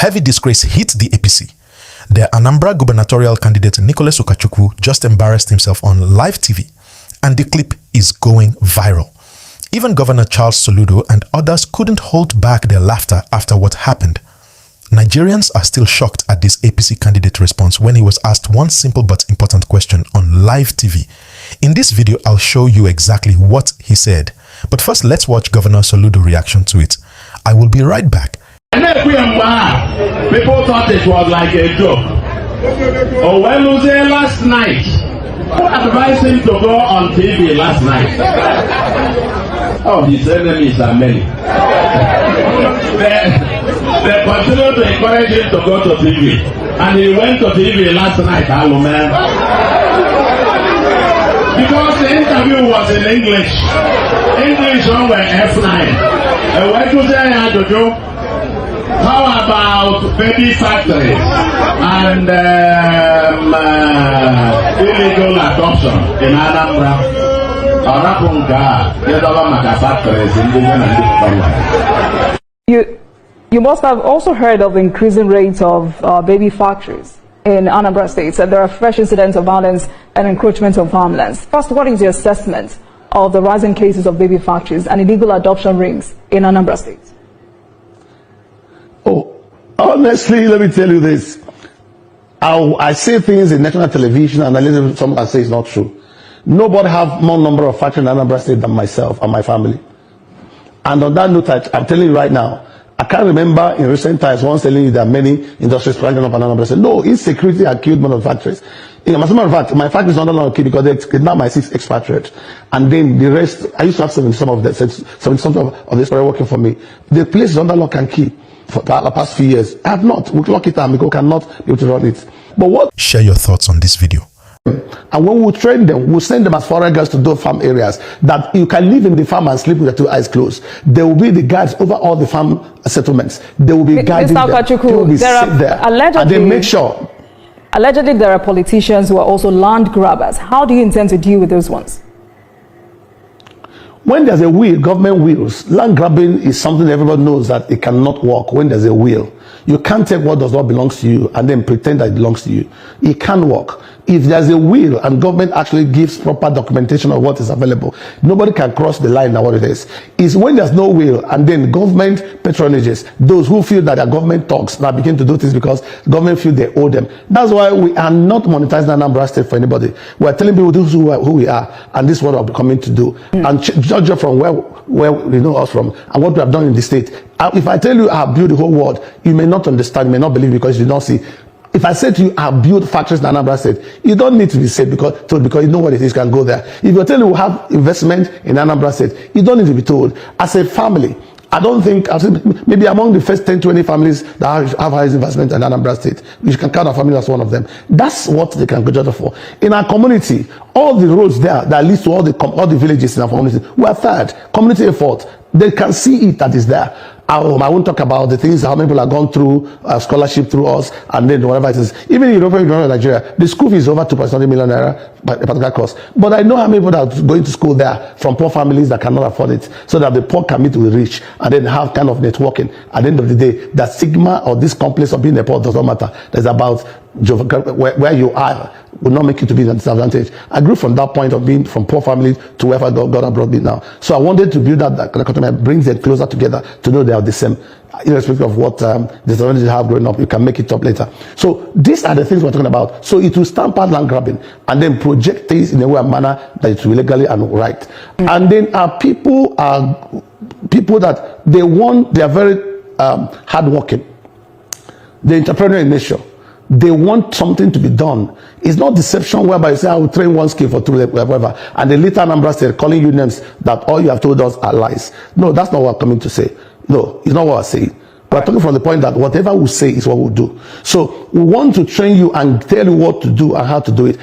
Heavy disgrace hit the APC. The Anambra gubernatorial candidate Nicholas Ukachukwu just embarrassed himself on live TV, and the clip is going viral. Even Governor Charles Soludo and others couldn't hold back their laughter after what happened. Nigerians are still shocked at this APC candidate response when he was asked one simple but important question on live TV. In this video, I'll show you exactly what he said. But first, let's watch Governor Soludo's reaction to it. I will be right back. People thought it was like a joke. Oh, well, last night, who advised him to go on TV last night? Oh, his enemies are many. They continue to encourage him to go to TV. And he went to TV last night, hello man. Because the interview was in English. English on F9. And what you say I had to do? How about baby factories and illegal adoption in Anambra? You must have also heard of increasing rates of baby factories in Anambra State, and there are fresh incidents of violence and encroachment on farmlands. First, what is your assessment of the rising cases of baby factories and illegal adoption rings in Anambra State? Oh, honestly, let me tell you this. I say things in national television and I listen to someone and say it's not true. Nobody have more number of factories in Anambra State than myself and my family. And on that note, I'm telling you right now, I can't remember in recent times once telling you that many industries sprang up in Anambra State. No, insecurity had killed one of the factories. As a matter of fact, my factory is not longer killed because they kidnapped my 6 expatriates. And then the rest, I used to have some of this people working for me. The place is under lock and key for the past few years. I have not. We lock it down because we cannot be able to run it. But what? Share your thoughts on this video. And when we train them, we'll send them as foreign girls to those farm areas that you can live in the farm and sleep with your 2 eyes closed. There will be the guards over all the farm settlements. They will be guiding them. They will be there. And they make sure. Allegedly, there are politicians who are also land grabbers. How do you intend to deal with those ones? When there's a will, government wills. Land grabbing is something everybody knows that it cannot work when there's a will. You can't take what does not belong to you and then pretend that it belongs to you. It can work. If there's a will and government actually gives proper documentation of what is available, nobody can cross the line now what it is. It's when there's no will and then government patronages, those who feel that their government talks now begin to do this because government feel they owe them. That's why we are not monetizing Anambra State for anybody. We are telling people this who we are and this is what we're coming to do. And judge from where we know us from and what we have done in the state. If I tell you I have built the whole world, you may not understand, you may not believe because you don't see. If I say to you, I built factories in Anambra State, you don't need to be said because you know what it is, you can go there. If you're telling you we have investment in Anambra State, you don't need to be told. As a family, I don't think, maybe among the first 10, 20 families that have highest investment in Anambra State, you can count our family as one of them. That's what they can go judge for. In our community, all the roads there that leads to all the villages in our community, we are third. Community effort. They can see it that is there. I won't talk about the things how many people have gone through scholarship through us and then whatever it is. Even in European Union, Nigeria, the school fee is over 2.7 million naira by a particular cost. But I know how many people are going to school there from poor families that cannot afford it, so that the poor can meet with the rich and then have kind of networking. At the end of the day, that stigma or this complex of being a poor does not matter. There's about where you are will not make you to be in a disadvantage. I grew from that point of being from poor family to wherever God brought me now. So I wanted to build that dichotomy, brings them closer together to know they are the same, irrespective of what disadvantages you have growing up. You can make it up later. So these are the things we're talking about. So it will stamp out land grabbing and then project things in a way and manner that it will legally and right. And then our people are people that they are very hardworking. The entrepreneurial in nature. They want something to be done. It's not deception whereby you say, I will train one skill for 2 days, whatever. And the later Anambra State calling you names that all you have told us are lies. No, that's not what I'm coming to say. No, it's not what I'm saying. We're talking from the point that whatever we say is what we'll do. So we want to train you and tell you what to do and how to do it.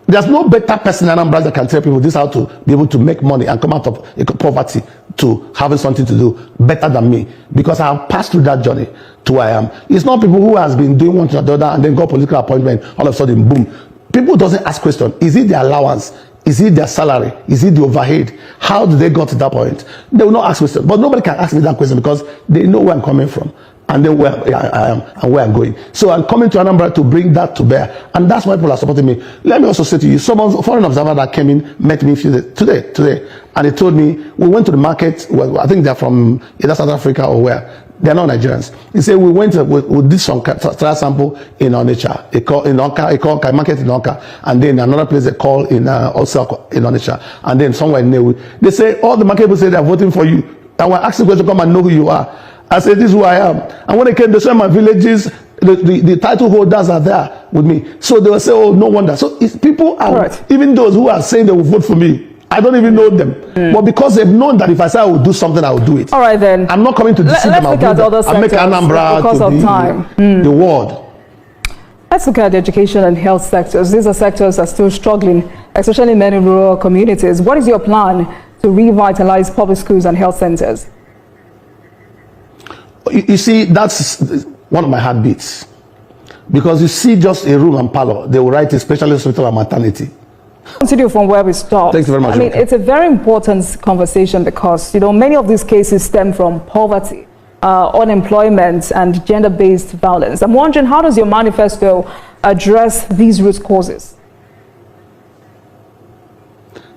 There's no better person in Anambra that can tell people this how to be able to make money and come out of poverty to having something to do better than me, because I have passed through that journey to where I am. It's not people who has been doing one to the other and then got political appointment, all of a sudden, boom. People doesn't ask questions. Is it their allowance? Is it their salary? Is it the overhead? How do they got to that point? They will not ask questions. But nobody can ask me that question because they know where I'm coming from. and then where I am and where I'm going. So I'm coming to Anambra to bring that to bear, and that's why people are supporting me. Let me also say to you, someone, a foreign observer that came in, met me today, and he told me, we went to the market, well, I think they're from either South Africa or where, they're not Nigerians. He said, we did some trial sample in Onitsha, a call in Onka, a call market in Onka, and then another place they call in also in Onitsha, and then somewhere in Newu. They say, all the market people say they're voting for you, and we're asking them to come and know who you are. I said, this is who I am. And when they came, they said my villages, the title holders are there with me. So they will say, oh, no wonder. So people are, right. Even those who are saying they will vote for me, I don't even know them. But because they've known that if I say I will do something, I will do it. All right, then. I'm not coming to deceive them. I'll make Anambra because of time. The world. Let's look at the education and health sectors. These are sectors that are still struggling, especially in many rural communities. What is your plan to revitalize public schools and health centers? You see, that's one of my heartbeats. Because you see just a room and parlor, they will write a specialist hospital and maternity. Continue from where we stopped. Thank you very much. I mean, it's a very important conversation because, many of these cases stem from poverty, unemployment, and gender-based violence. I'm wondering, how does your manifesto address these root causes?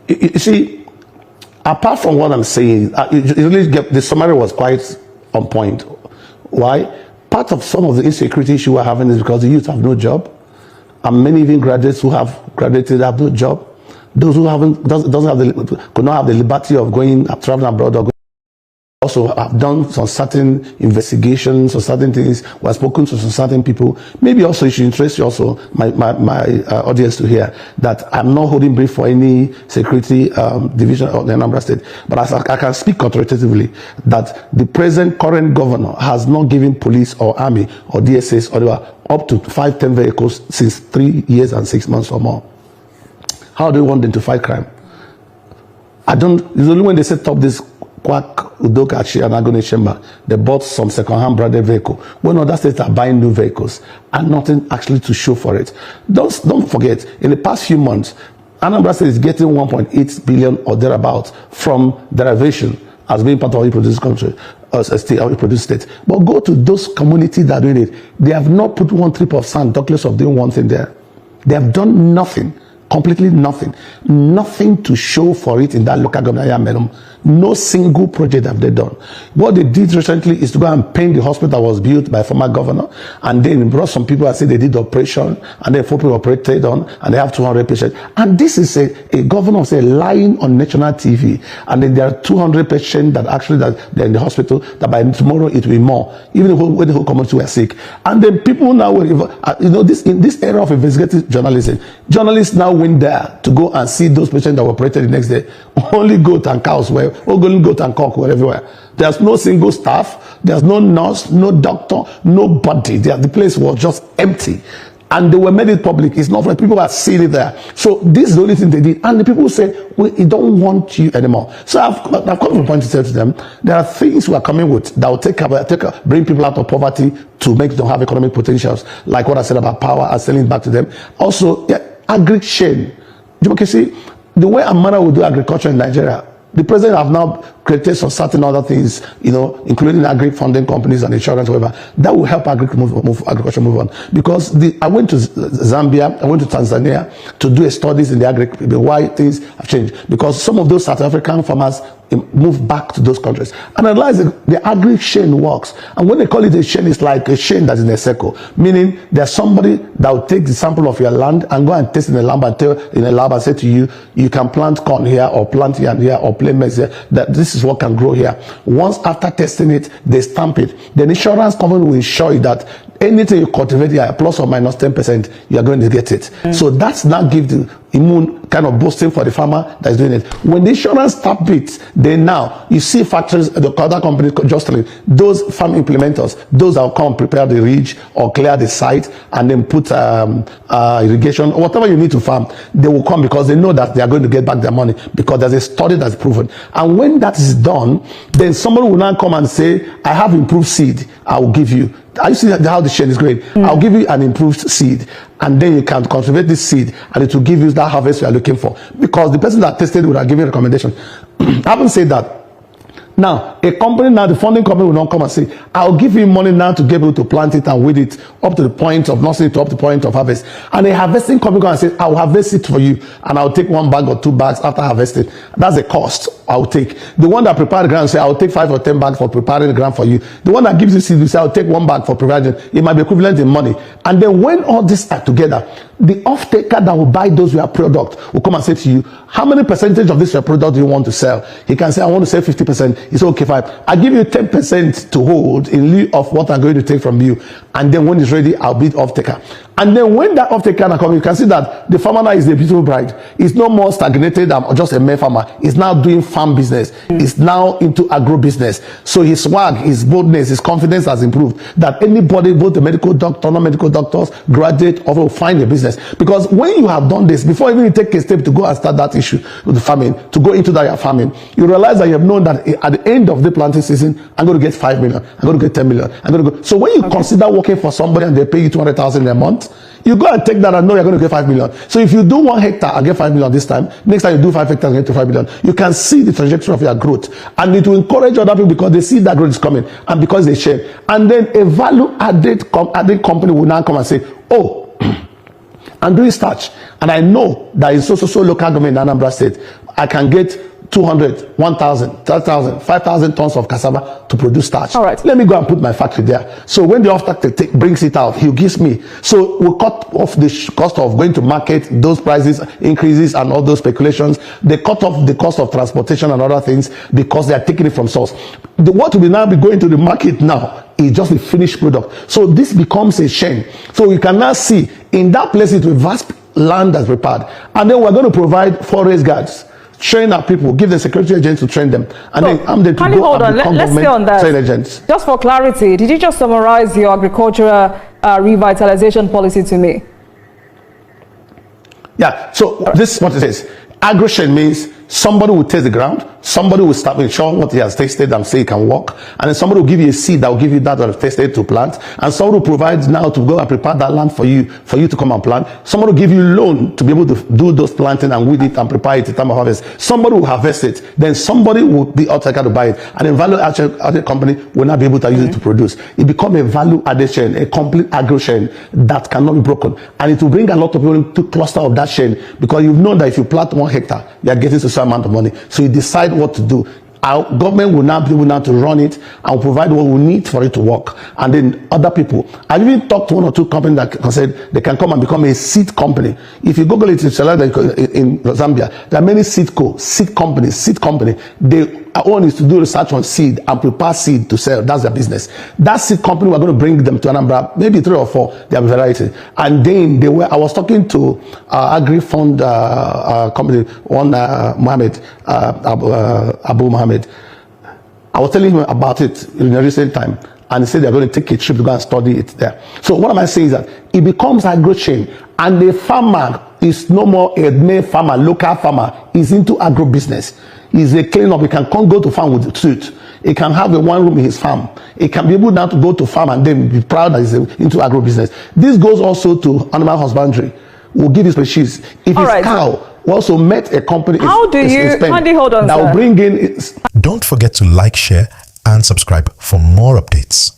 You see, apart from what I'm saying, the summary was quite on point. Why? Part of some of the insecurity issue we're having is because the youth have no job, and many even graduates who have graduated have no job. Those who could not have the liberty of traveling abroad or also have done some certain investigations or certain things. We have spoken to some certain people. Maybe also it should interest you also, my audience, to hear that I'm not holding brief for any security division of the Anambra State, but I can speak authoritatively that the current governor has not given police or army or DSS or up to 5-10 vehicles since 3 years and 6 months or more. How do you want them to fight crime? It's only when they set up this Quack, Udokachi, and Agone Chamber, they bought some second-hand branded vehicle. When other states are buying new vehicles and nothing actually to show for it. Don't forget, in the past few months, Anambra State is getting 1.8 billion or thereabouts from derivation as being part of a produced country, a state, or a produced state. But go to those communities that are doing it. They have not put one trip of sand, talk less of doing one thing there. They have done nothing. Completely nothing. Nothing to show for it in that local government. No single project have they done. What they did recently is to go and paint the hospital that was built by a former governor, and then brought some people and said they did operation, and then 4 people operated on, and they have 200 patients. And this is a governor say lying on national TV, and then there are 200 patients that they're in the hospital, that by tomorrow it will be more, even when the whole community were sick. And then people now, in this era of investigative journalism, journalists now went there to go and see those patients that were operated the next day. Only goat and cows were, only goat and cock were everywhere. There's no single staff, there's no nurse, no doctor, nobody. The place was just empty. And they were made it public. It's not for people are seeing it there. So this is the only thing they did. And the people say, we don't want you anymore. So I've come to a point to say to them, there are things we are coming with that will bring people out of poverty to make them have economic potentials. Like what I said about power, and selling it back to them. Also, agri-chain. You see, the way Amana will do agriculture in Nigeria, the president have now created some certain other things, including agri-funding companies and insurance, whatever, that will help agriculture move on. Because I went to Zambia, I went to Tanzania to do studies in the why things have changed. Because some of those South African farmers move back to those countries and realize that the agri-chain works. And when they call it a chain, it's like a chain that's in a circle, meaning there's somebody that will take the sample of your land and go and test in a lab and say to you, you can plant corn here or plant here and here or plant maize here, that this is what can grow here. Once after testing it, they stamp it. The insurance company will ensure you that anything you cultivate here, plus or minus 10%, you are going to get it. So that's now give the immune kind of boosting for the farmer that is doing it. When the insurance stamp it, then now you see factories, the other companies, those farm implementers, those that will come prepare the ridge or clear the site and then put irrigation or whatever you need to farm, they will come because they know that they are going to get back their money because there's a study that's proven. And when that is done, then somebody will now come and say, I have improved seed, I will give you. I see how the chain is going. I'll give you an improved seed, and then you can cultivate this seed, and it will give you that harvest you are looking for. Because the person that tested would have given a recommendation. Having said that, Now, a company now, the funding company will not come and say, I'll give you money now to get able to plant it and weed it up to the point of nursery to up to the point of harvest. And a harvesting company will say, I'll harvest it for you and I'll take 1 bag or 2 bags after harvesting. That's the cost I'll take. The one that prepared the ground will say, I'll take 5 or 10 bags for preparing the ground for you. The one that gives you seed will say, I'll take 1 bag for preparing it. It might be equivalent in money. And then when all this are together, the off-taker that will buy those your product will come and say to you, how many percentage of this your product do you want to sell? He can say, I want to sell 50%. It's okay, fine. I give you 10% to hold in lieu of what I'm going to take from you. And then when it's ready, I'll be the off-taker. And then when that off-taker comes, you can see that the farmer now is a beautiful bride. It's no more stagnated or just a mere farmer. He's now doing farm business. He's now into agro business. So his swag, his boldness, his confidence has improved. That anybody, both the medical doctor, non-medical doctors, graduate, will find a business. Because when you have done this, before even you take a step to go and start that issue with the farming, to go into that farming, you realize that you have known that at the end of the planting season, I'm going to get 5 million, I'm going to get 10 million, I'm going to go. So when you consider working for somebody and they pay you 200,000 a month, you go and take that and know you're going to get 5 million. So if you do 1 hectare, I get 5 million this time. Next time you do 5 hectares, you get to 5 million. You can see the trajectory of your growth. And it will encourage other people because they see that growth is coming and because they share. And then a value-added company will now come and say, oh, I'm doing starch. And I know that in so local government in Anambra State, I can get 200, 1,000, 3,000, 5,000 tons of cassava to produce starch. All right. Let me go and put my factory there. So when the off-taker brings it out, he gives me. So we'll cut off the cost of going to market, those prices increases and all those speculations. They cut off the cost of transportation and other things because they are taking it from source. What will now be going to the market now is just a finished product. So this becomes a chain. So you can now see in that place it will vast land that's prepared. And then we're going to provide forest guards. Train our people, give the security agents to train them, and then I'm there to go and become let's stay on that. Train agents. Just for clarity, did you just summarize your agricultural revitalization policy to me? Yeah, so this is what it is. Agro-chain means somebody will taste the ground, somebody will start with show what he has tasted and say he can walk, and then somebody will give you a seed that will give you that has tasted to plant, and somebody will provide now to go and prepare that land for you to come and plant. Somebody will give you loan to be able to do those planting and weed it and prepare it at the time of harvest. Somebody will harvest it, then somebody will be outside to buy it, and then value-added company will not be able to use it to produce. It becomes a value-added chain, a complete agro-chain that cannot be broken, and it will bring a lot of people to cluster of that chain because you've known that if you plant 1 hectare, you are getting to some amount of money. So you decide what to do. Our government will now be able now to run it and provide what we need for it to work. And then other people. I've even talked to 1 or 2 companies that said they can come and become a seed company. If you Google it, it's like in Zambia, there are many seed company. Their own is to do research on seed and prepare seed to sell. That's their business. That seed company, we're going to bring them to Anambra, maybe 3 or 4, they have a variety. And then I was talking to agri-fund company, one Mohammed, Abu Mohammed. I was telling him about it in a recent time, and he said they're going to take a trip to go and study it there. So what am I saying is that it becomes agro chain, and the farmer is no more a mere farmer, local farmer. He's into agro business. He's a cleanup. He can come go to farm with the suit. He can have a 1 room in his farm. He can be able now to go to farm and then be proud that he's into agro business. This goes also to animal husbandry. We'll give you species. If it's cow, we also met a company. How do you, Andy, hold on, that will bring in. Don't forget to like, share, and subscribe for more updates.